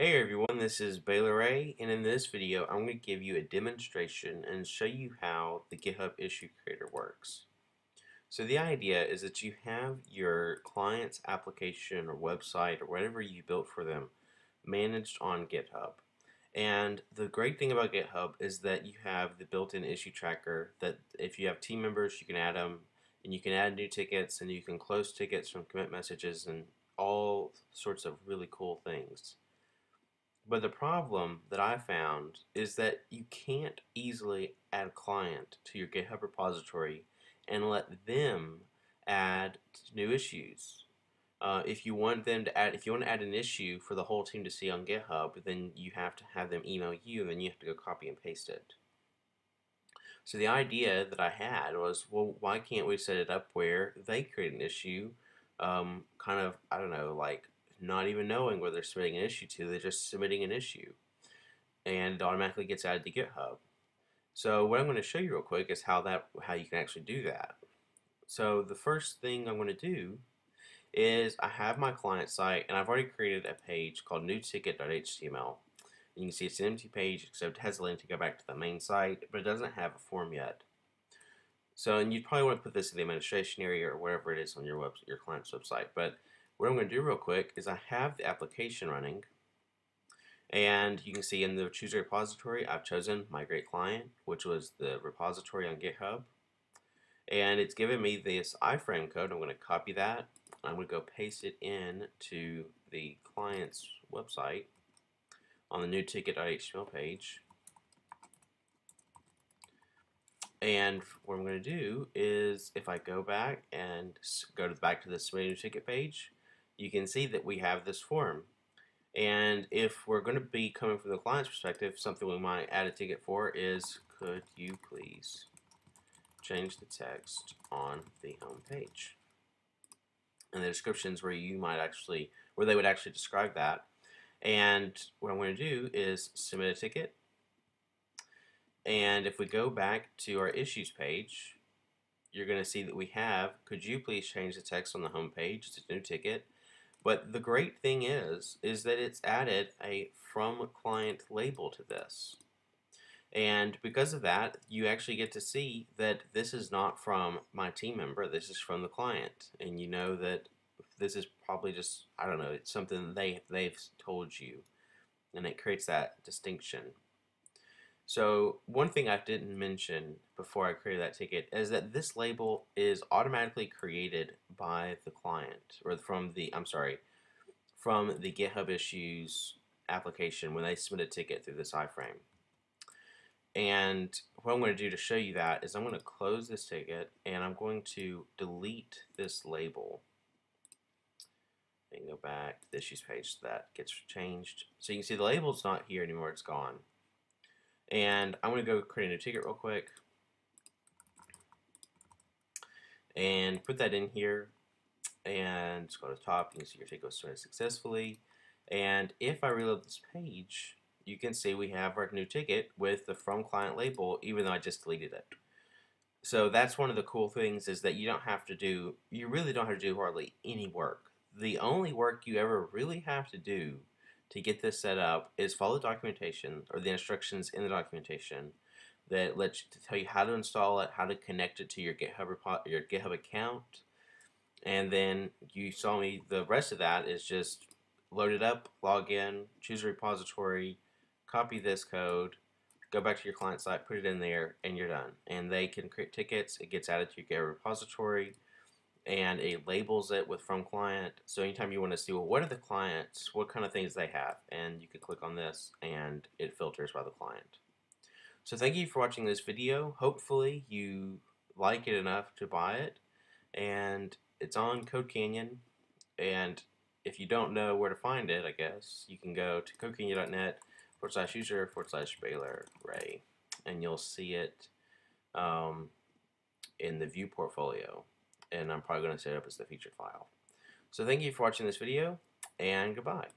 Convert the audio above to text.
Hey everyone, this is Baylor Ray, and in this video I'm going to give you a demonstration and show you how the GitHub issue creator works. So the idea is that you have your client's application or website or whatever you built for them managed on GitHub. And the great thing about GitHub is that you have the built-in issue tracker that if you have team members you can add them and you can add new tickets and you can close tickets from commit messages and all sorts of really cool things. But the problem that I found is that you can't easily add a client to your GitHub repository and let them add new issues. If you want to add an issue for the whole team to see on GitHub, then you have to have them email you, and then you have to go copy and paste it. So the idea that I had was, well, why can't we set it up where they create an issue, kind of, I don't know, like not even knowing where they're submitting an issue to, they're just submitting an issue, and it automatically gets added to GitHub. So what I'm going to show you real quick is how you can actually do that. So the first thing I'm going to do is I have my client site, and I've already created a page called newticket.html. You can see it's an empty page, except it has a link to go back to the main site, but it doesn't have a form yet. So, and you'd probably want to put this in the administration area or wherever it is on your client's website. But what I'm going to do real quick is I have the application running, and you can see in the choose a repository, I've chosen migrate client, which was the repository on GitHub, and it's given me this iframe code. I'm going to copy that. I'm going to go paste it in to the client's website on the new ticket.html page. And what I'm going to do is, if I go back and go back to the submit new ticket page, you can see that we have this form. And if we're going to be coming from the client's perspective, something we might add a ticket for is, could you please change the text on the home page? And the descriptions where they would actually describe that. And what I'm going to do is submit a ticket. And if we go back to our issues page, you're going to see that we have, could you please change the text on the home page? It's a new ticket. But the great thing is that it's added a from client label to this. And because of that, you actually get to see that this is not from my team member, this is from the client. And you know that this is probably just, I don't know, it's something they've told you. And it creates that distinction. So one thing I didn't mention before I created that ticket is that this label is automatically created by the client, or from the GitHub issues application when they submit a ticket through this iframe. And what I'm going to do to show you that is I'm going to close this ticket and I'm going to delete this label and go back to the issues page so that gets changed. So you can see the label's not here anymore, it's gone. And I'm going to go create a new ticket real quick and put that in here, and just go to the top. You can see your ticket was submitted successfully. And if I reload this page, you can see we have our new ticket with the from client label, even though I just deleted it. So that's one of the cool things, is that you really don't have to do hardly any work. The only work you ever really have to do to get this set up is follow the documentation, or the instructions in the documentation that tell you how to install it, how to connect it to your GitHub account, and then you saw me. The rest of that is just load it up, log in, choose a repository, copy this code, go back to your client site, put it in there, and you're done. And they can create tickets. It gets added to your GitHub repository, and it labels it with from client. So anytime you want to see, well, what are the clients, what kind of things they have, and you can click on this and it filters by the client. So thank you for watching this video. Hopefully you like it enough to buy it, and it's on Code Canyon. And if you don't know where to find it, I guess you can go to codecanyon.net/user/Baylor Ray, and you'll see it in the view portfolio. And I'm probably going to set it up as the featured file. So thank you for watching this video, and goodbye.